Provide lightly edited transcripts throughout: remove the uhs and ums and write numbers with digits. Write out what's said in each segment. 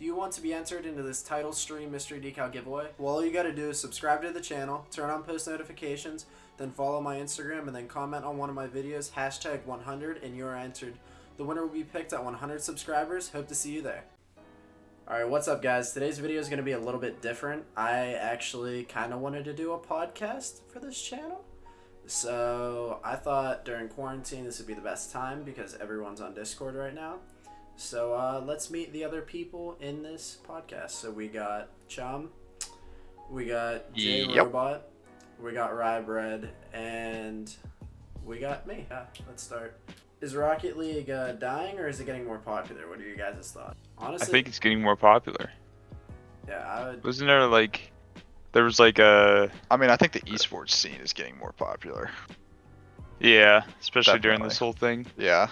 Do you want to be entered into this title stream mystery decal giveaway? Well, all you gotta do is subscribe to the channel, turn on post notifications, then follow my Instagram, and then comment on one of my videos, hashtag 100, and you are entered. The winner will be picked at 100 subscribers. Hope to see you there. Alright, what's up guys? Today's video is going to be a little bit different. I actually kind of wanted to do a podcast for this channel. So I thought during quarantine this would be the best time because everyone's on Discord right now. So let's meet the other people in this podcast. So we got Chum, we got J Robot, we got Rybread, and we got me. Let's start. Is Rocket League dying or is it getting more popular? What are you guys' thoughts? Honestly, I think it's getting more popular. Yeah, I would. Wasn't there there was like a... I mean, I think the esports scene is getting more popular. Yeah, especially during Definitely. this whole thing. Yeah.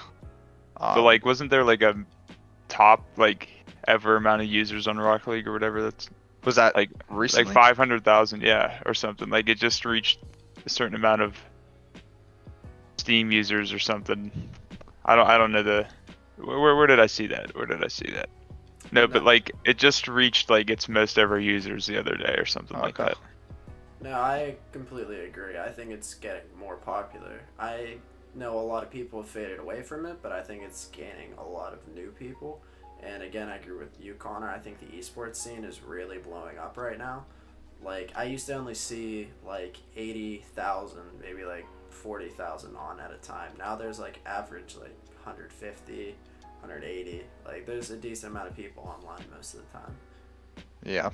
But like, wasn't there like a top ever amount of users on Rocket League or whatever? That's was that like recently? like 500,000, yeah, or something. Like it just reached a certain amount of Steam users or something. I don't know the where did I see that? Where did I see that? No, but like it just reached like its most ever users the other day or something like that. No, I completely agree. I think it's getting more popular. I know a lot of people have faded away from it, but I think it's gaining a lot of new people. And again, I agree with you, Connor. I think the esports scene is really blowing up right now. Like, I used to only see like 80,000, maybe like 40,000 on at a time. Now there's like average like 150, 180. Like, there's a decent amount of people online most of the time. Yeah.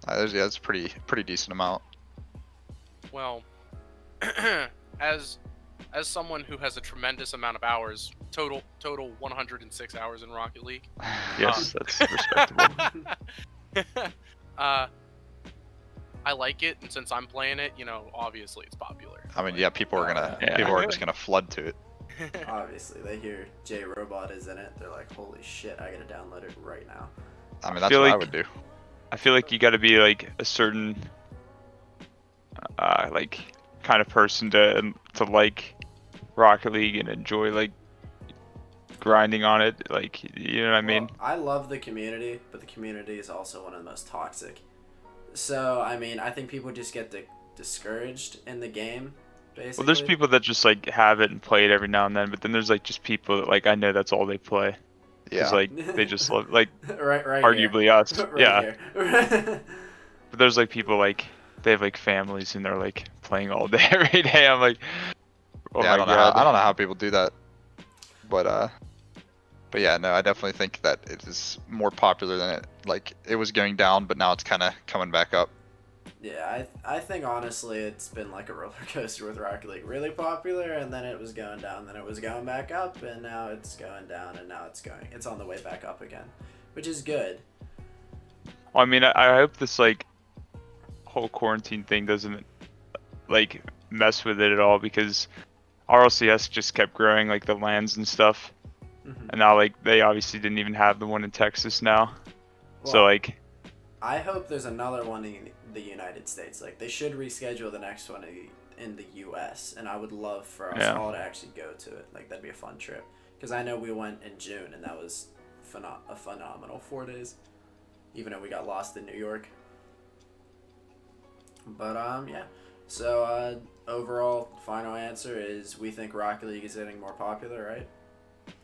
That's pretty decent amount. Well, as someone who has a tremendous amount of hours, total 106 hours in Rocket League. Yes, that's respectable. I like it, and since I'm playing it, you know, obviously it's popular. I mean, yeah, people are just gonna flood to it. Obviously, they hear J Robot is in it. They're like, holy shit, I gotta download it right now. I mean, that's what I would do. I feel like you got to be like a certain like kind of person to like Rocket League and enjoy like grinding on it. Like, you know what I mean? I love the community, but the community is also one of the most toxic. So, I mean, I think people just get discouraged in the game, basically. Well, there's people that just like have it and play it every now and then, but then there's like just people that like I know that's all they play. Yeah. Like they just love like right arguably here. us. Right yeah. Here. But there's like people like they have like families and they're like playing all day every day. I'm like, oh yeah, my God. I don't know how people do that. But yeah, no, I definitely think that it is more popular than it was going down, but now it's kind of coming back up. Yeah, I think honestly it's been like a roller coaster with Rocket League. Really popular, and then it was going down, then it was going back up, and now it's going down, and now it's on the way back up again, which is good. Well, I mean, I hope this like whole quarantine thing doesn't like mess with it at all, because RLCS just kept growing, like the lands and stuff. And now like they obviously didn't even have the one in Texas now. Well, so like I hope there's another one in the United States. Like, they should reschedule the next one in the US, and I would love for us all to actually go to it. Like, that'd be a fun trip, because I know we went in June and that was a phenomenal 4 days, even though we got lost in New York. But yeah, so overall final answer is we think Rocket League is getting more popular, right?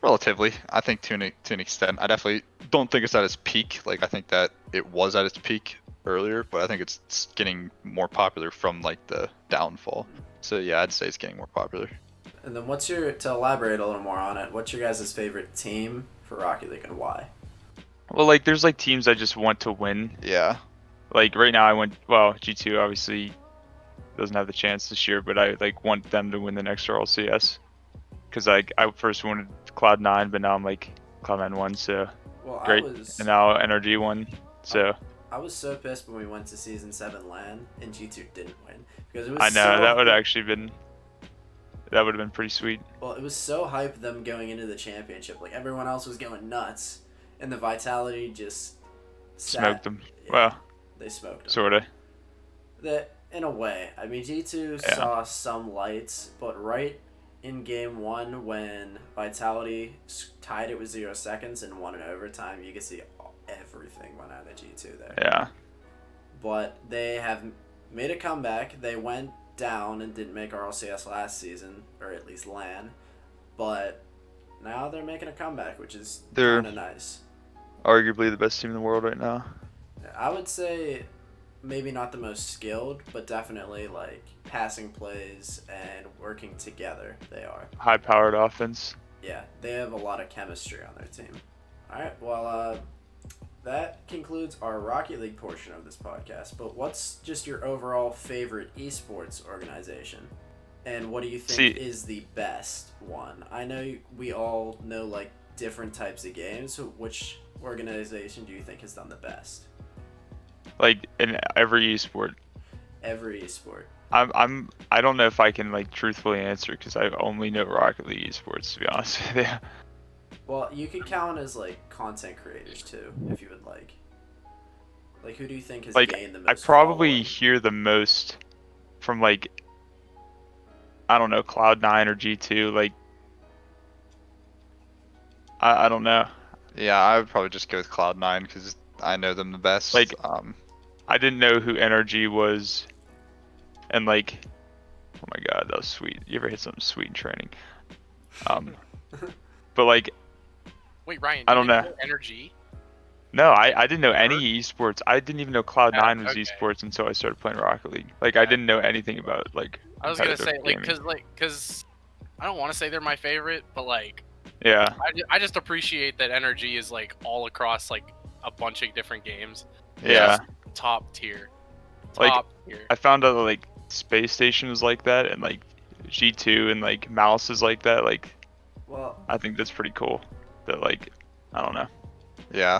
Relatively, I think to an extent. I definitely don't think it's at its peak. Like, I think that it was at its peak earlier, but I think it's getting more popular from like the downfall. So yeah, I'd say it's getting more popular. And then to elaborate a little more on it, what's your guys' favorite team for Rocket League and why? well, like there's like teams I just want to win. Yeah. Like right now G2 obviously doesn't have the chance this year, but I like want them to win the next RLCS. Because like I first wanted Cloud9, but now I'm like Cloud9 won, so great. And now NRG won, so. I was so pissed when we went to Season 7 LAN and G2 didn't win. Because it was I know, that would have been pretty sweet. Well, it was so hype them going into the championship. Like, everyone else was going nuts, and the Vitality just smoked them. Yeah, well, they smoked them. Sorta. In a way. I mean, G2 saw some lights, but right in game 1 when Vitality tied it with 0 seconds and won in overtime, you could see everything went out of G2 there. Yeah. But they have made a comeback. They went down and didn't make RLCS last season, or at least LAN. But now they're making a comeback, which is They're- kind of nice. Arguably the best team in the world right now. I would say maybe not the most skilled, but definitely like passing plays and working together. They are. High-powered offense. Yeah, they have a lot of chemistry on their team. All right, well, that concludes our Rocket League portion of this podcast. But what's just your overall favorite esports organization? And what do you think is the best one? I know we all know like different types of games. So which organization do you think has done the best? Like in every esport. Every esport. I don't know if I can like truthfully answer because I only know Rocket League esports, to be honest with you. Well, you could count as like content creators too, if you would like. Like, who do you think has Like, gained the I most? probably following? hear the most from like, I don't know, Cloud9 or G2. Like, I don't know. Yeah, I would probably just go with Cloud9 because I know them the best. Like, I didn't know who NRG was, and like, oh my god, that was sweet. You ever hit something sweet in training? But like, Wait, Ryan. I you don't didn't know. Energy. no, I didn't know any esports. I didn't even know Cloud9 was okay. esports until I started playing Rocket League. Like, I didn't know anything about like. I was gonna say competitive gaming. cause I don't want to say they're my favorite, but like Yeah, I just appreciate that Energy is like all across like a bunch of different games. yeah. Top tier. Like, Top tier. I found out that like Space Station was like that, and like G2 and like Mouse is like that. Like, Well, I think that's pretty cool. That like, I don't know. yeah.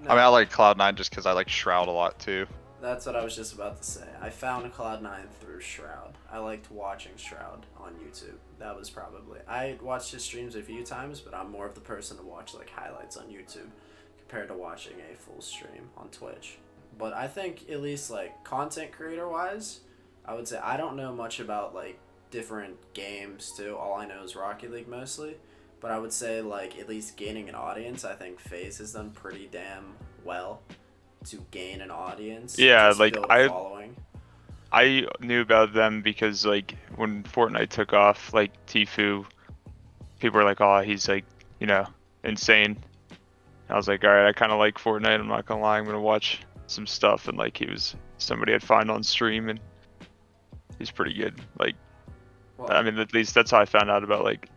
no, I mean, I like Cloud9 just because I like Shroud a lot too. that's what I was just about to say. I found Cloud9 through Shroud. I liked watching Shroud on YouTube. That was probably. I watched his streams a few times, but I'm more of the person to watch like highlights on YouTube compared to watching a full stream on Twitch. But I think at least like content creator wise, I would say I don't know much about like different games too. All I know is Rocket League mostly. But I would say like at least gaining an audience, I think FaZe has done pretty damn well to gain an audience. Yeah, just like, build a following. I knew about them because like when Fortnite took off, like Tfue, people were like, "Oh, he's like, you know, insane." I was like, "All right, I kind of like Fortnite. I'm not gonna lie. I'm gonna watch some stuff." And like, he was somebody I'd find on stream, and he's pretty good. Like, Well, I mean, at least that's how I found out about like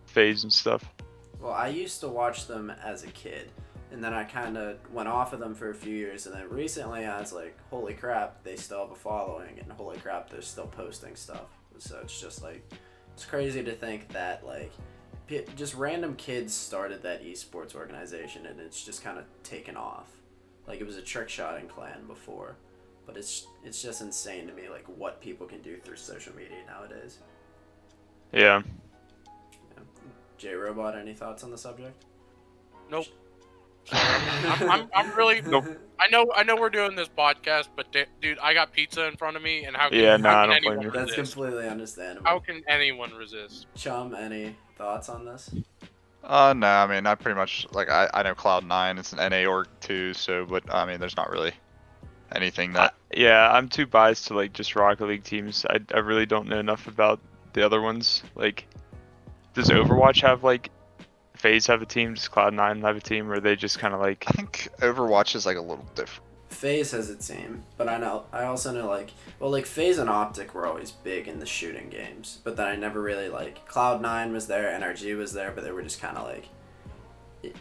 FaZe and stuff. Well, I used to watch them as a kid, and then I kind of went off of them for a few years, and then recently I was like, holy crap, they still have a following, and holy crap, they're still posting stuff. So it's just like, it's crazy to think that like, just random kids started that esports organization, and it's just kind of taken off. Like, it was a trick shotting clan before, but it's just insane to me like what people can do through social media nowadays. Yeah. J Robot, any thoughts on the subject? Nope. I'm really. Nope. I know we're doing this podcast, but dude, I got pizza in front of me, and how can, Yeah, no, how I can don't blame anyone you. That's resist? completely understandable. How can anyone resist? Chum, any thoughts on this? No, I mean, I pretty much like I know Cloud9. It's an NA org too, so but I mean, there's not really anything that. Yeah, I'm too biased to like just Rocket League teams. I really don't know enough about the other ones. Like, does Overwatch have like FaZe have a team? Does Cloud9 have a team? Or are they just kind of like? I think Overwatch is like a little different. FaZe has a team, but I also know like FaZe and Optic were always big in the shooting games, but then I never really like Cloud9 was there, NRG was there, but they were just kind of like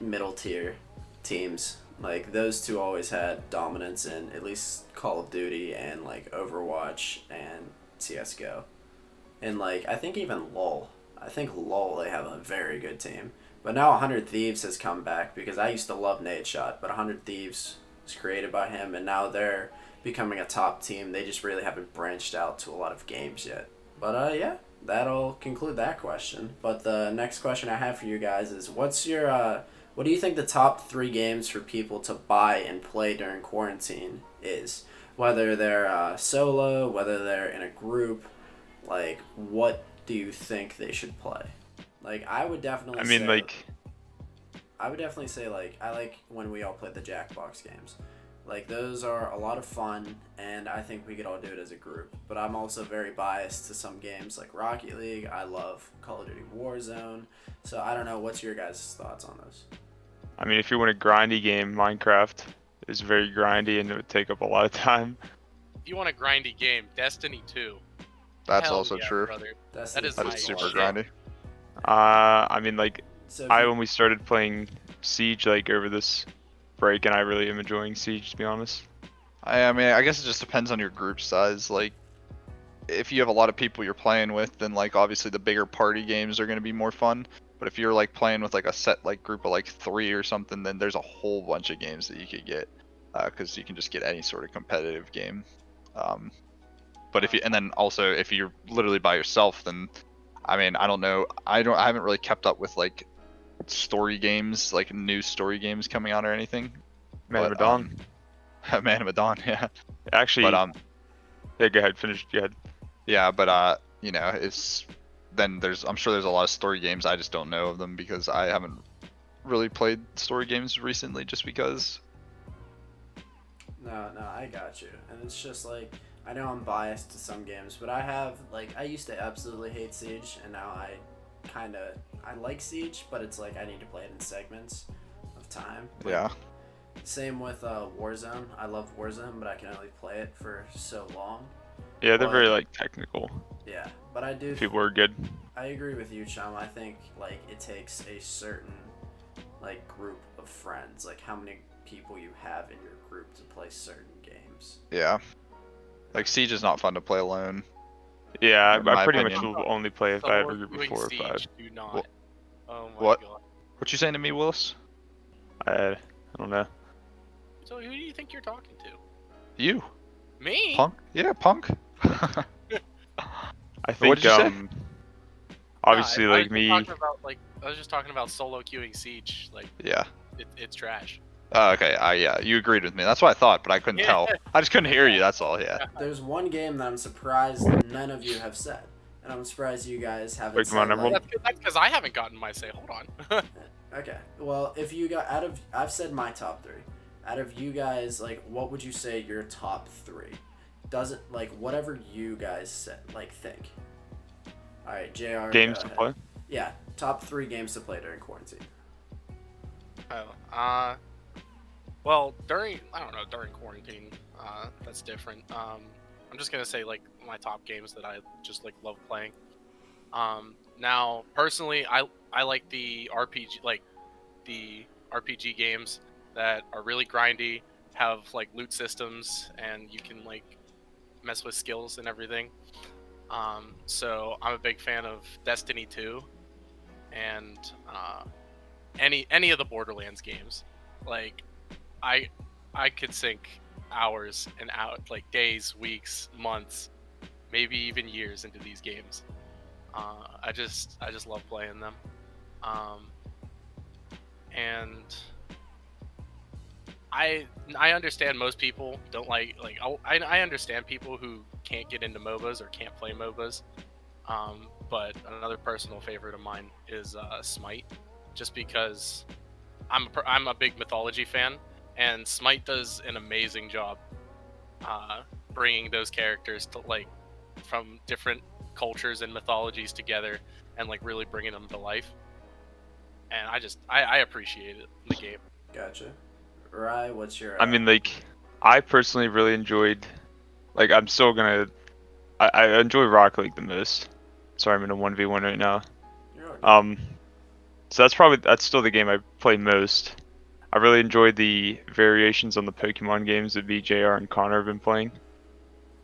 middle tier teams. Like, those two always had dominance in at least Call of Duty and like Overwatch and CS:GO, and like I think even LoL. I think LoL they have a very good team, but now 100 Thieves has come back because I used to love Nadeshot, but 100 Thieves was created by him, and now they're becoming a top team. They just really haven't branched out to a lot of games yet. But yeah, that'll conclude that question. But the next question I have for you guys is, what do you think the top 3 games for people to buy and play during quarantine is? Whether they're solo, whether they're in a group, like, what do you think they should play? Like, I would definitely I mean, say, like, I would definitely say like I like when we all play the Jackbox games. Like those are a lot of fun, and I think we could all do it as a group. But I'm also very biased to some games like Rocket League. I love Call of Duty Warzone. So I don't know. What's your guys' thoughts on those? I mean, if you want a grindy game, Minecraft is very grindy and it would take up a lot of time. If you want a grindy game, Destiny 2. That's Hell also yeah, true. brother. That's That is That my is super shit. grindy. I mean, like, So when we started playing Siege, like, over this break, and I really am enjoying Siege, to be honest. I mean, I guess it just depends on your group size. Like, if you have a lot of people you're playing with, then like obviously the bigger party games are going to be more fun. But if you're like playing with like a set like group of like 3 or something, then there's a whole bunch of games that you could get, because you can just get any sort of competitive game. But if you, and then also if you're literally by yourself, then I mean, I don't know, I haven't really kept up with like story games, like new story games coming out or anything. Man of But, Medan. Man of Medan, yeah. Actually, But yeah, go ahead, finish. Go ahead. yeah, but you know, it's then I'm sure there's a lot of story games, I just don't know of them because I haven't really played story games recently just because. No, I got you. And it's just like I know I'm biased to some games, but I used to absolutely hate Siege, and now I like Siege, but it's like I need to play it in segments of time. Like, Yeah. Same with Warzone. I love Warzone, but I can only play it for so long. Yeah, they're But- very like technical. Yeah, but I do. People are good. I agree with you, Chum. I think like it takes a certain like group of friends, like how many people you have in your group to play certain games. Yeah. Like Siege is not fun to play alone. Yeah, In I my pretty opinion. much will only play if The I have a Lord group of doing 4 or Siege 5. do not. What- Oh my what? god. What you saying to me, Willis? I don't know. So who do you think you're talking to? You? Me? Punk? Yeah, Punk. I think What did you say? obviously I like was just me. talking about, I was just talking about solo queuing Siege. Like Yeah. it's trash. Oh, okay. Yeah, you agreed with me. That's what I thought, but I couldn't Yeah. tell. I just couldn't hear you. That's all. Yeah. There's one game that I'm surprised none of you have said, and I'm surprised you guys haven't Pokemon said. Emerald? Like, That's because I haven't gotten my say. Hold on. okay, well, if you got I've said my top 3. Out of you guys, like, what would you say your top 3? Doesn't like whatever you guys said, like think. All right, Jr. Games go to ahead. play. Yeah, top 3 games to play during quarantine. Oh, well, during quarantine, that's different. I'm just gonna say like my top games that I just like love playing. Now personally, I like the RPG games that are really grindy, have like loot systems, and you can like mess with skills and everything. So I'm a big fan of Destiny 2 and any of the Borderlands games. Like I could sink hours and like days, weeks, months, maybe even years into these games. I just love playing them. And I understand most people don't I understand people who can't get into MOBAs or can't play MOBAs. But another personal favorite of mine is Smite, just because I'm a big mythology fan, and Smite does an amazing job bringing those characters to like from different cultures and mythologies together and like really bringing them to life. And I appreciate it in the game. Gotcha. Rye, what's your? I mean, like, I personally really enjoyed. Like, I'm still gonna. I enjoy Rocket League the most. Sorry, I'm in a 1v1 right now. You're all good. So that's still the game I play most. I really enjoyed the variations on the Pokemon games that BJR and Connor have been playing.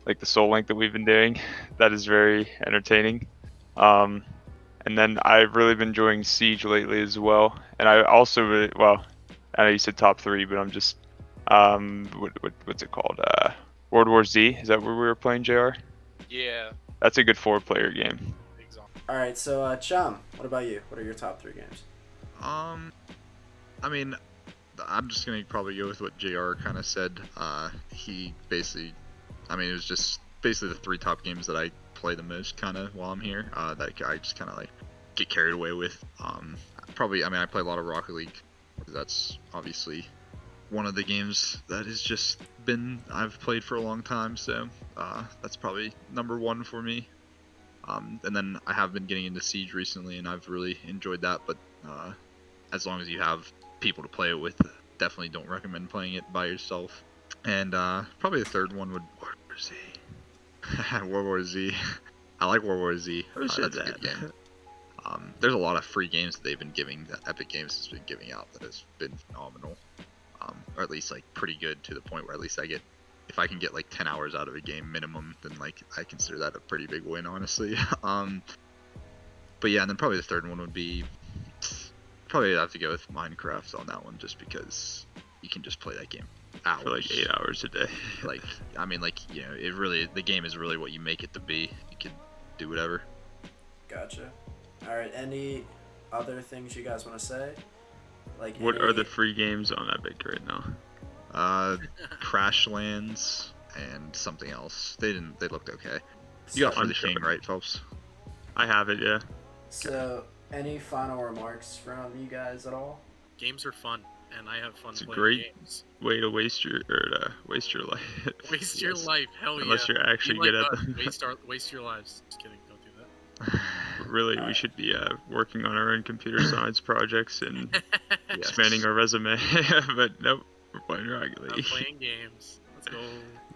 Like the Soul Link that we've been doing. That is very entertaining. And then I've really been enjoying Siege lately as well. And I also really, well, I know you said top 3, but I'm just what's it called? World War Z. Is that where we were playing, JR? Yeah, That's a good 4-player game. exactly. All right, so Chum, what about you? What are your top 3 games? I mean, I'm just gonna probably go with what JR kind of said. He basically, I mean, it was just basically the 3 top games that I play the most kind of while I'm here. That I just kind of like get carried away with. Probably, I mean, I play a lot of Rocket League That's obviously one of the games that has just been I've played for a long time, so that's probably number one for me. And then I have been getting into Siege recently, and I've really enjoyed that. But as long as you have people to play it with, definitely don't recommend playing it by yourself. And probably the third one would World War Z. World War Z. I like World War Z. That's a good game. There's a lot of free games that they've been giving, that Epic Games has been giving out, that has been phenomenal. Or at least like pretty good, to the point where at least if I can get like 10 hours out of a game minimum, then like I consider that a pretty big win, honestly. But yeah, and then probably the third one would be, probably I'd have to go with Minecraft on that one, just because you can just play that game hours. For like 8 hours a day. Like, I mean, like, you know, the game is really what you make it to be. You can do whatever. Gotcha. All right. Any other things you guys want to say? Like, What are the free games on Epic right now? Crashlands and something else. They looked okay. You got For the King, right, Phelps? I have it, yeah. So, any final remarks from you guys at all? Games are fun, and I have fun It's a playing great games. way to waste your life. Waste your life, hell yeah. Unless you're actually Be good like at us. them. Waste your lives. Just kidding, don't do that. Really, we should be working on our own computer science projects and expanding our resume. But nope, we're playing Rocket I'm League. playing games. Let's go.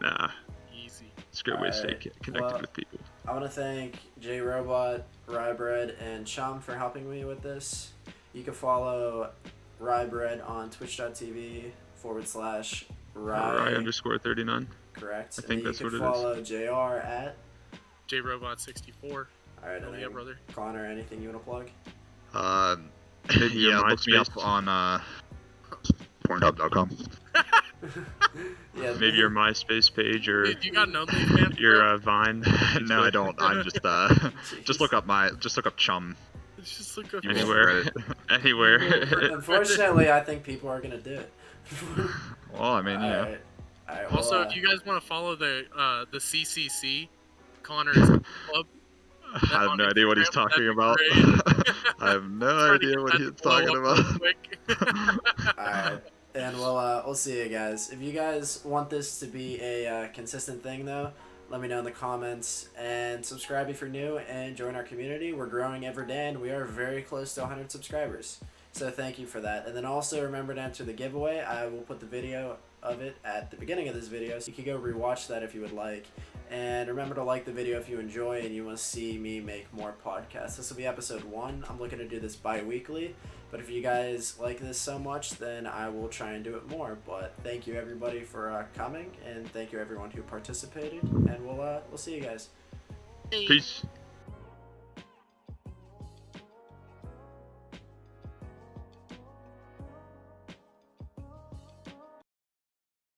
Nah, Easy. it's a great way to stay Alright, connected well, with people. I want to thank J Robot, Rybread, and Chum for helping me with this. You can follow Rybread on twitch.tv/Ry. Ry_39. Correct. I think and that's you what can it is. follow JR at. JRobot64. All right, Hell and yeah, then brother. Connor, anything you want to plug? Maybe your Yeah, look me up MySpace. on Pornhub.com. Yeah. Maybe your MySpace page or Dude, you got an OnlyFans? your bro? Vine. No, I don't. I'm just just look up Chum. Just look up Anywhere. Anywhere. Unfortunately, I think people are gonna do it. Well, I mean, you know. Alright. Alright, well, Also, if you guys want to follow the CCC, Connor's club. I have no idea what he's talking about. I have no idea what he's talking about. Alright. And we'll see you guys. If you guys want this to be a consistent thing, though, let me know in the comments. And subscribe if you're new and join our community. We're growing every day, and we are very close to 100 subscribers. So thank you for that. And then also remember to enter the giveaway. I will put the video of it at the beginning of this video, so you can go rewatch that if you would like. And remember to like the video if you enjoy and you want to see me make more podcasts. This will be episode 1. I'm looking to do this bi-weekly, but if you guys like this so much, then I will try and do it more. But thank you everybody for coming, and thank you everyone who participated, and we'll see you guys. Peace.